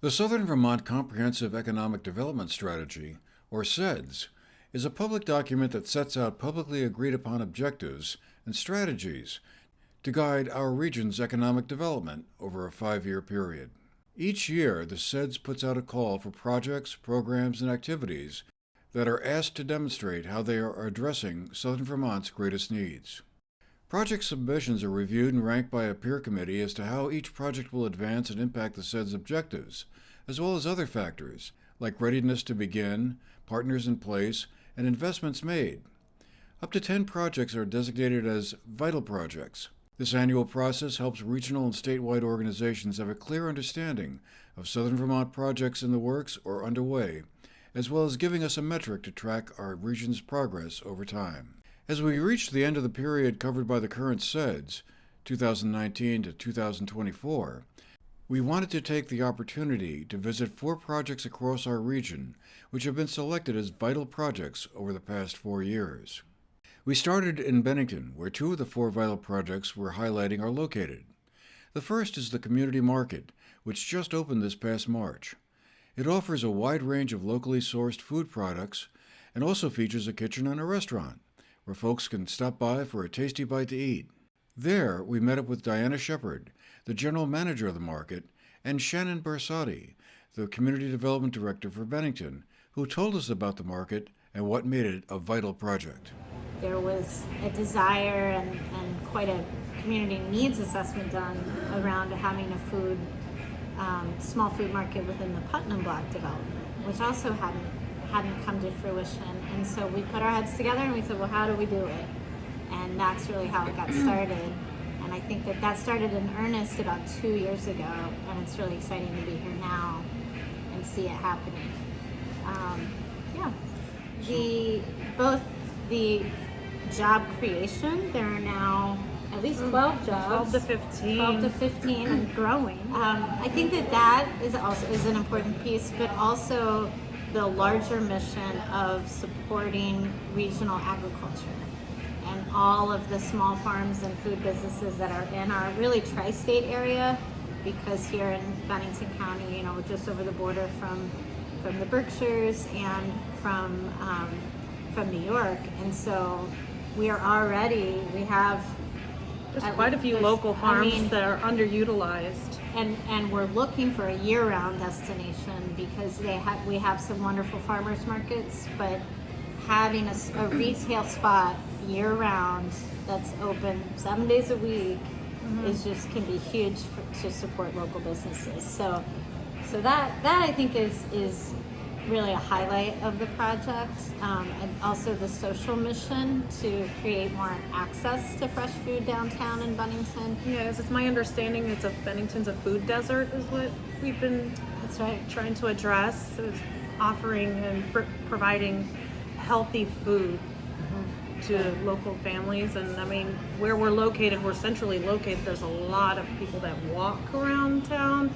The Southern Vermont Comprehensive Economic Development Strategy, or CEDS, is a public document that sets out publicly agreed upon objectives and strategies to guide our region's economic development over a 5-year period. Each year, the CEDS puts out a call for projects, programs, and activities that are asked to demonstrate how they are addressing Southern Vermont's greatest needs. Project submissions are reviewed and ranked by a peer committee as to how each project will advance and impact the CEDS objectives, as well as other factors like readiness to begin, partners in place, and investments made. Up to 10 projects are designated as vital projects. This annual process helps regional and statewide organizations have a clear understanding of Southern Vermont projects in the works or underway, as well as giving us a metric to track our region's progress over time. As we reach the end of the period covered by the current CEDS, 2019 to 2024, we wanted to take the opportunity to visit 4 projects across our region which have been selected as vital projects over the past 4 years. We started in Bennington, where 2 of the 4 vital projects we're highlighting are located. The first is the Community Market, which just opened this past March. It offers a wide range of locally sourced food products and also features a kitchen and a restaurant, where folks can stop by for a tasty bite to eat. There, we met up with Diana Shepard, the general manager of the market, and Shannon Barsotti, the community development director for Bennington, who told us about the market and what made it a vital project. There was a desire and quite a community needs assessment done around having a small food market within the Putnam Block development, which also hadn't come to fruition. And so we put our heads together and we said, well, how do we do it? And that's really how it got started. And I think that started in earnest about 2 years ago, and it's really exciting to be here now and see it happening. Both the job creation, there are now at least 12 jobs. 12 to 15. 12 to 15 and growing. I think that is an important piece, but also the larger mission of supporting regional agriculture and all of the small farms and food businesses that are in our really tri-state area, because here in Bennington County, we're just over the border from the Berkshires and from New York, and so we have There's quite a few local farms that are underutilized. And we're looking for a year-round destination because we have some wonderful farmers markets, but having a retail spot year-round that's open 7 days a week can be huge to support local businesses. So that I think is really a highlight of the project, and also the social mission to create more access to fresh food downtown in Bennington. Yes, it's my understanding Bennington's a food desert is what we've been That's right. trying to address. So it's offering and providing healthy food to local families. And I mean, where we're located, we're centrally located. There's a lot of people that walk around town.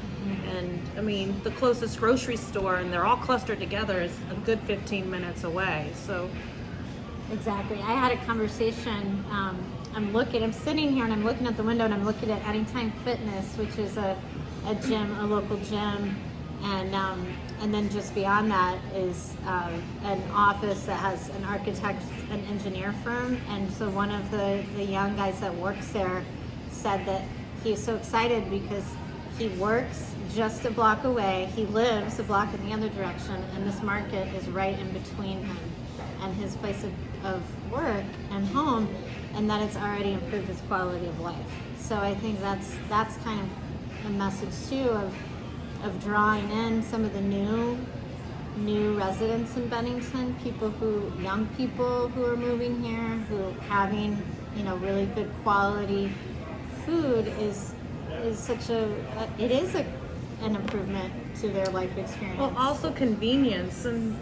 And I mean, the closest grocery store, and they're all clustered together, is a good 15 minutes away. So Exactly. I had a conversation. I'm sitting here and I'm looking at the window and I'm looking at Anytime Fitness, which is a local gym, and then just beyond that is an office that has an architect and engineer firm. And so one of the young guys that works there said that he's so excited because he works just a block away. He lives a block in the other direction, and this market is right in between him and his place of work and home, and that it's already improved his quality of life. So I think that's kind of a message too of drawing in some of the new residents in Bennington, young people who are moving here, who having really good quality food is an improvement to their life experience. well, also convenience, and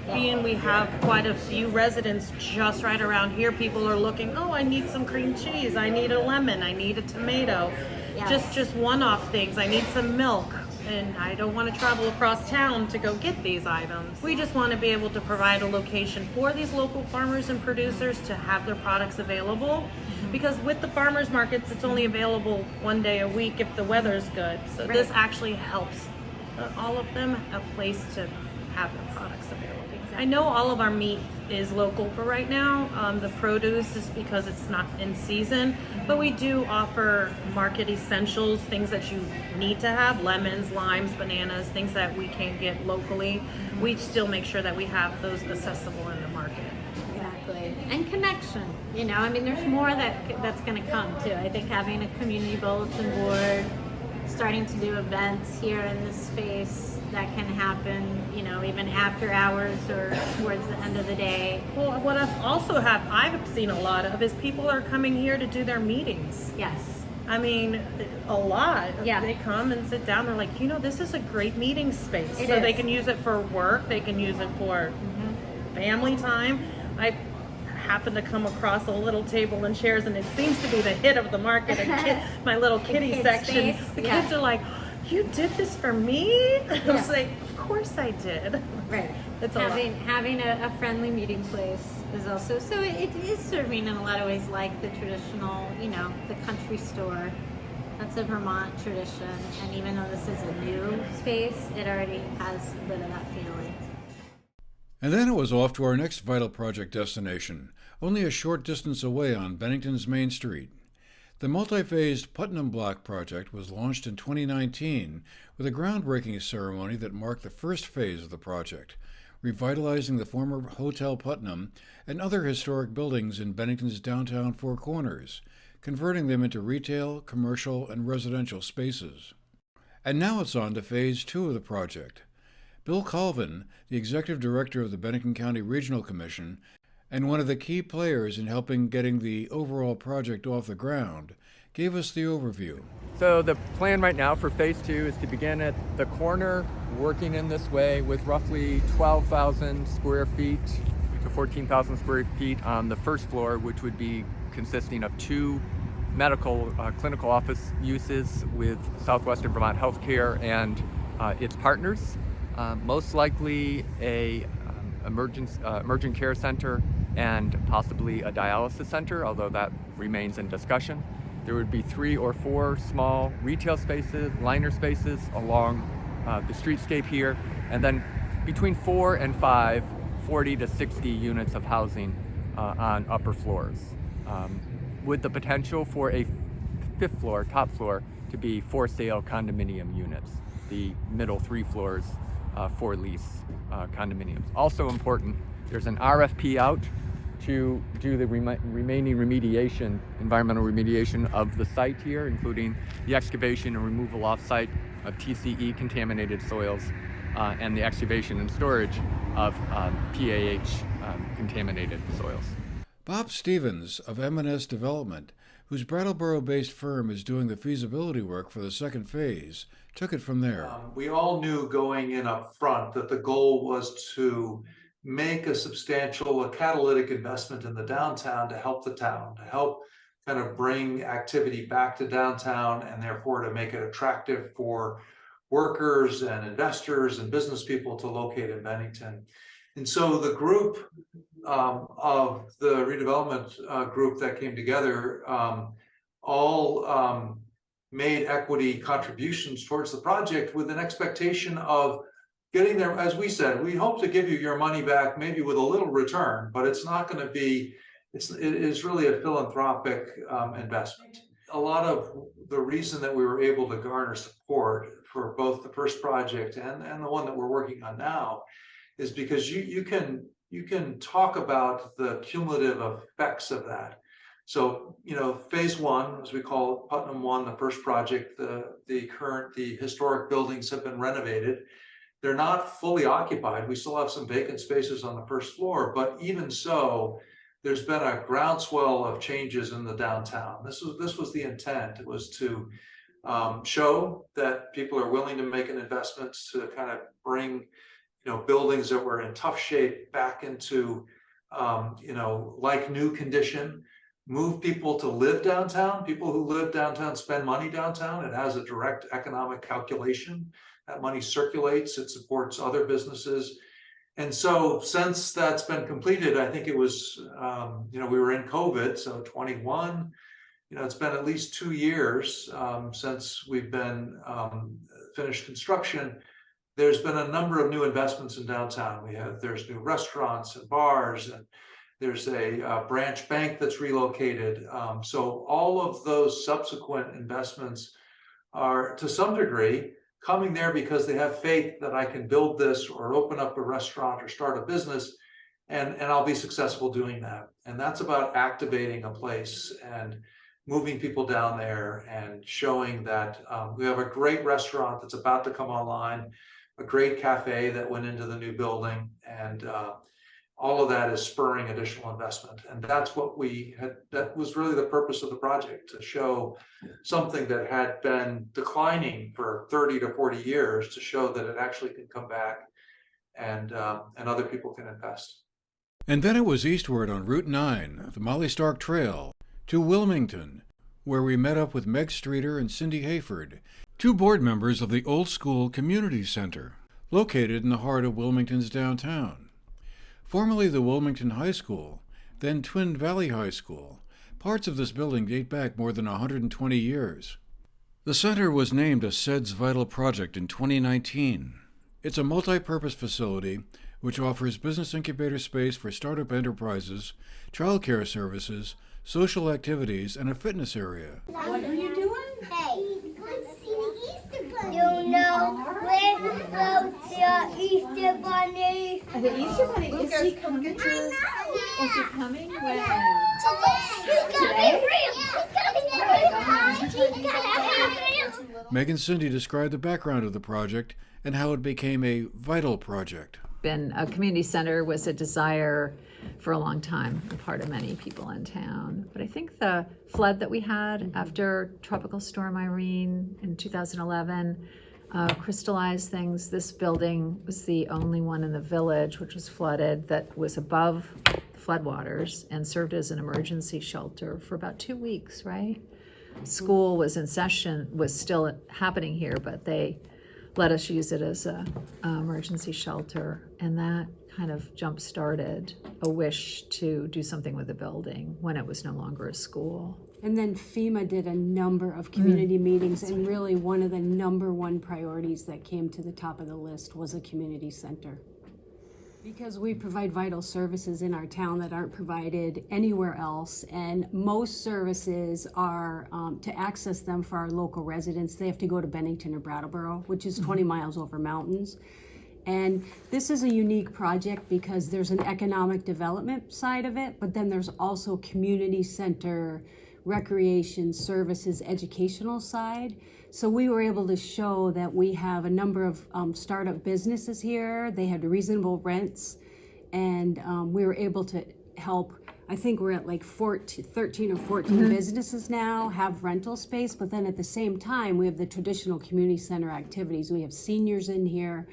being we have quite a few residents just right around here, people are looking, oh, I need some cream cheese, I need a lemon, I need a tomato. Yes. Just one-off things. I need some milk, and I don't want to travel across town to go get these items. We just want to be able to provide a location for these local farmers and producers to have their products available, because with the farmers markets, it's only available one day a week if the weather's good. So Right. this actually helps all of them a place to have their products available. I know all of our meat is local for right now. The produce is because it's not in season, but we do offer market essentials, things that you need to have, lemons, limes, bananas, things that we can't get locally. We still make sure that we have those accessible in the market. Exactly. And connection, I mean, there's more that's going to come too. I think having a community bulletin board, starting to do events here in this space that can happen, even after hours or towards the end of the day. Well, what I've seen a lot of is people are coming here to do their meetings. Yes. I mean, a lot. Yeah. They come and sit down. They're like, this is a great meeting space. It so is. They can use it for work. They can use it for family time. I happen to come across a little table and chairs, and it seems to be the hit of the market. My little kitty section. Space. The Yeah. kids are like, "You did this for me?" I was like, "Of course I did." Right. It's having a friendly meeting place is also, so it is serving in a lot of ways like the traditional, the country store. That's a Vermont tradition, and even though this is a new space, it already has a bit of that feeling. And then it was off to our next vital project destination, only a short distance away on Bennington's Main Street. The multi-phased Putnam Block project was launched in 2019 with a groundbreaking ceremony that marked the first phase of the project, revitalizing the former Hotel Putnam and other historic buildings in Bennington's downtown Four Corners, converting them into retail, commercial, and residential spaces. And now it's on to phase 2 of the project. Bill Colvin, the executive director of the Bennington County Regional Commission, and one of the key players in helping getting the overall project off the ground, gave us the overview. So the plan right now for phase 2 is to begin at the corner, working in this way with roughly 12,000 square feet to 14,000 square feet on the first floor, which would be consisting of 2 medical clinical office uses with Southwestern Vermont Healthcare and its partners. Most likely a emergent care center and possibly a dialysis center, although that remains in discussion. There would be 3 or 4 small retail spaces, liner spaces along the streetscape here, and then between 4 and 5, 40 to 60 units of housing on upper floors, with the potential for a 5th floor, top floor, to be for sale condominium units. The middle 3 floors for lease condominiums. Also important, there's an RFP out to do the remaining remediation, environmental remediation of the site here, including the excavation and removal off-site of TCE contaminated soils and the excavation and storage of PAH contaminated soils. Bob Stevens of M&S Development, whose Brattleboro-based firm is doing the feasibility work for the second phase, took it from there. We all knew going in up front that the goal was to make a substantial, catalytic investment in the downtown to help the town, to help kind of bring activity back to downtown, and therefore to make it attractive for workers and investors and business people to locate in Bennington. And so the group of the redevelopment group that came together all made equity contributions towards the project with an expectation of getting there. As we said, we hope to give you your money back, maybe with a little return, but it's not going to be, it is really a philanthropic investment. A lot of the reason that we were able to garner support for both the first project and the one that we're working on now is because you can talk about the cumulative effects of that. So, phase 1, as we call it, Putnam 1, the first project, the historic buildings have been renovated. They're not fully occupied. We still have some vacant spaces on the first floor, but even so, there's been a groundswell of changes in the downtown. This was the intent. It was to show that people are willing to make an investment to kind of bring, buildings that were in tough shape back into, like new condition. Move people to live downtown. People who live downtown spend money downtown. It has a direct economic calculation. That money circulates, it supports other businesses. And so since that's been completed, I think it was, we were in COVID, so 21, it's been at least 2 years since we've been finished construction. there's been a number of new investments in downtown. There's new restaurants and bars, and there's a branch bank that's relocated. So all of those subsequent investments are to some degree coming there because they have faith that I can build this or open up a restaurant or start a business, and I'll be successful doing that. And that's about activating a place and moving people down there and showing that we have a great restaurant that's about to come online, a great cafe that went into the new building, and all of that is spurring additional investment. And that's what that was really the purpose of the project, to show something that had been declining for 30 to 40 years, to show that it actually can come back, and other people can invest. And then it was eastward on Route 9, the Molly Stark Trail, to Wilmington, where we met up with Meg Streeter and Cindy Hayford, two board members of the Old School Community Center, located in the heart of Wilmington's downtown. Formerly the Wilmington High School, then Twin Valley High School, parts of this building date back more than 120 years. The center was named a CEDS Vital Project in 2019. It's a multi-purpose facility which offers business incubator space for startup enterprises, childcare services, social activities, and a fitness area. What are you doing? Hey, come see the Easter Bunny. You know where to go to Easter Bunny. The Easter Bunny, is he coming? Is he coming when? He's gonna be real. He's gonna be real. Meg and Cindy described the background of the project and how it became a vital project. Been a community center was a desire for a long time, a part of many people in town. But I think the flood that we had after Tropical Storm Irene in 2011 crystallized things. This building was the only one in the village which was flooded that was above floodwaters and served as an emergency shelter for about 2 weeks, right? School was in session, was still happening here, but they let us use it as a emergency shelter, and that kind of jump-started a wish to do something with the building when it was no longer a school. And then FEMA did a number of community meetings, and really one of the number one priorities that came to the top of the list was a community center. Because we provide vital services in our town that aren't provided anywhere else, and most services are, to access them for our local residents, they have to go to Bennington or Brattleboro, which is 20 miles over mountains. And this is a unique project because there's an economic development side of it, but then there's also community center, recreation, services, educational side. So we were able to show that we have a number of startup businesses here. They had reasonable rents, and we were able to help. I think we're at like 13 or 14 businesses now have rental space, but then at the same time, we have the traditional community center activities. We have seniors in here,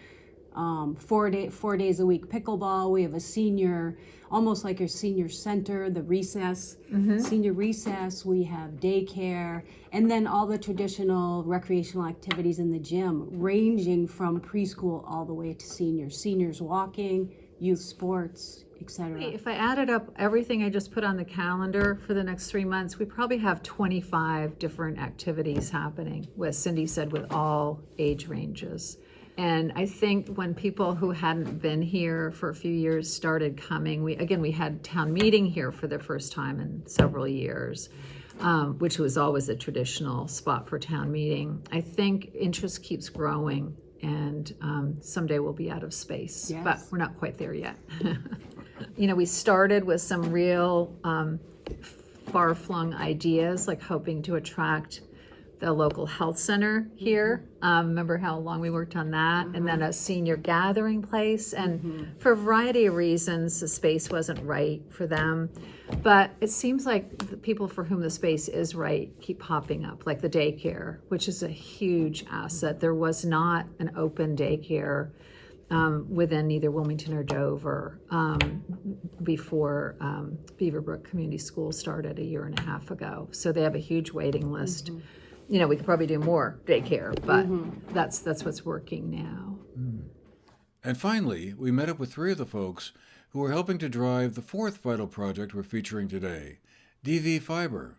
4 days a week pickleball. We have a senior, almost like your senior center, the recess, senior recess. We have daycare, and then all the traditional recreational activities in the gym, ranging from preschool all the way to seniors walking, youth sports, etc. If I added up everything I just put on the calendar for the next 3 months, we probably have 25 different activities happening, as Cindy said, with all age ranges. And I think when people who hadn't been here for a few years started coming, we had town meeting here for the first time in several years, which was always a traditional spot for town meeting. I think interest keeps growing, and someday we'll be out of space, Yes. but we're not quite there yet. We started with some real far-flung ideas, like hoping to attract the local health center here. Remember how long we worked on that? And then a senior gathering place. And for a variety of reasons, the space wasn't right for them. But it seems like the people for whom the space is right keep popping up, like the daycare, which is a huge asset. There was not an open daycare within either Wilmington or Dover before Beaverbrook Community School started a year and a half ago. So they have a huge waiting list. We could probably do more daycare, but that's what's working now. And finally, we met up with three of the folks who are helping to drive the fourth vital project we're featuring today, DV Fiber.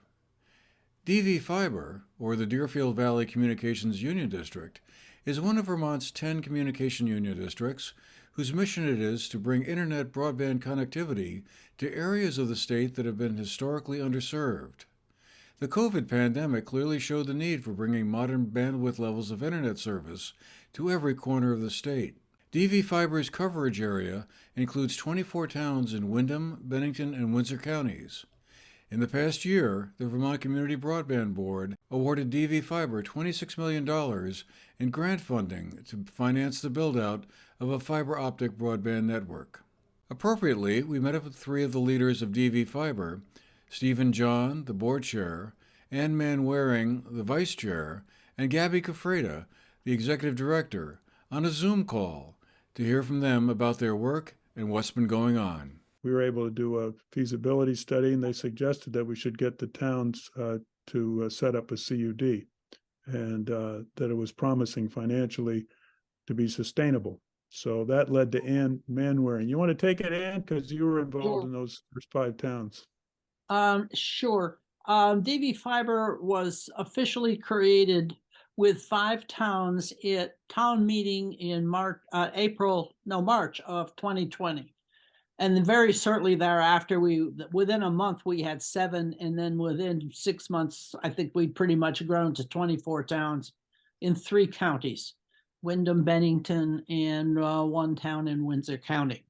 DV Fiber, or the Deerfield Valley Communications Union District, is one of Vermont's 10 communication union districts whose mission it is to bring internet broadband connectivity to areas of the state that have been historically underserved. The COVID pandemic clearly showed the need for bringing modern bandwidth levels of internet service to every corner of the state. DV Fiber's coverage area includes 24 towns in Windham, Bennington, and Windsor counties. In the past year, the Vermont Community Broadband Board awarded DV Fiber $26 million in grant funding to finance the build-out of a fiber optic broadband network. Appropriately, we met up with three of the leaders of DV Fiber, Stephen John, the board chair, Ann Manwaring, the vice chair, and Gabby Cafreda, the executive director, on a Zoom call to hear from them about their work and what's been going on. We were able to do a feasibility study, and they suggested that we should get the towns to set up a CUD, and that it was promising financially to be sustainable. So that led to Ann Manwaring. You want to take it, Ann, because you were involved in those first 5 towns. Sure. DV Fiber was officially created with 5 towns at town meeting in March of 2020. And then very certainly thereafter, within a month, we had 7. And then within 6 months, I think we'd pretty much grown to 24 towns in 3 counties, Windham, Bennington, and 1 town in Windsor County.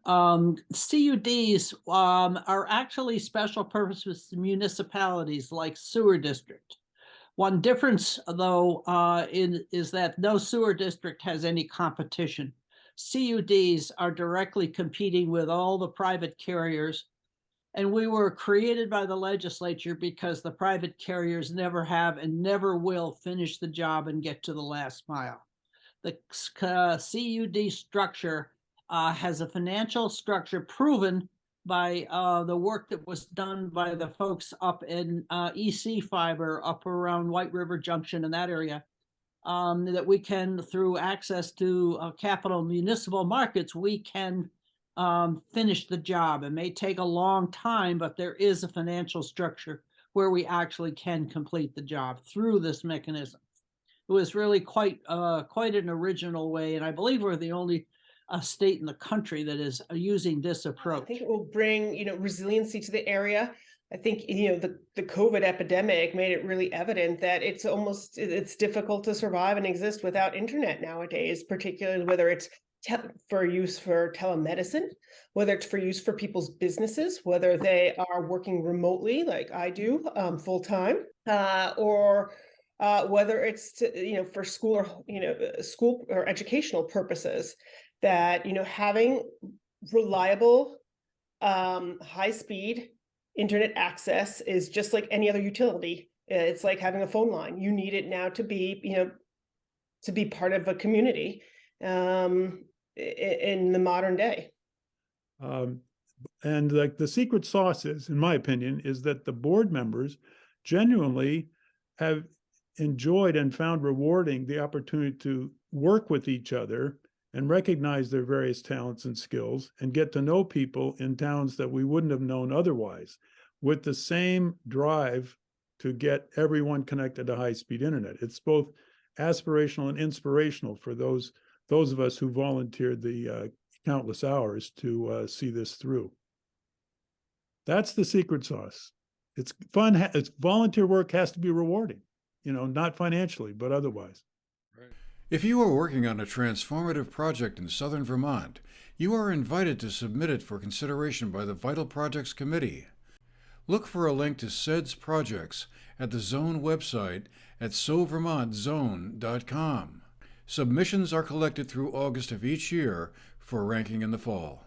CUDs are actually special purpose municipalities like sewer district. One difference, though, is that no sewer district has any competition. CUDs are directly competing with all the private carriers, and we were created by the legislature because the private carriers never have and never will finish the job and get to the last mile. The CUD structure has a financial structure proven by the work that was done by the folks up in EC Fiber up around White River Junction in that area, that we can, through access to capital municipal markets, we can finish the job. It may take a long time, but there is a financial structure where we actually can complete the job through this mechanism. It was really quite an original way, and I believe we're the only state in the country that is using this approach. I think it will bring, resiliency to the area. I think, the COVID epidemic made it really evident that it's difficult to survive and exist without internet nowadays, particularly whether it's for use for telemedicine, whether it's for use for people's businesses, whether they are working remotely like I do full time, or whether it's for school or educational purposes. That having reliable, high-speed internet access is just like any other utility. It's like having a phone line. You need it now to be part of a community in the modern day. And like the secret sauce is, in my opinion, is that the board members genuinely have enjoyed and found rewarding the opportunity to work with each other and recognize their various talents and skills and get to know people in towns that we wouldn't have known otherwise, with the same drive to get everyone connected to high-speed internet. It's both aspirational and inspirational for those of us who volunteered the countless hours to see this through. That's the secret sauce. It's fun. It's volunteer work has to be rewarding, not financially, but otherwise. If you are working on a transformative project in southern Vermont, you are invited to submit it for consideration by the Vital Projects Committee. Look for a link to CEDS projects at the Zone website at sovermontzone.com. Submissions are collected through August of each year for ranking in the fall.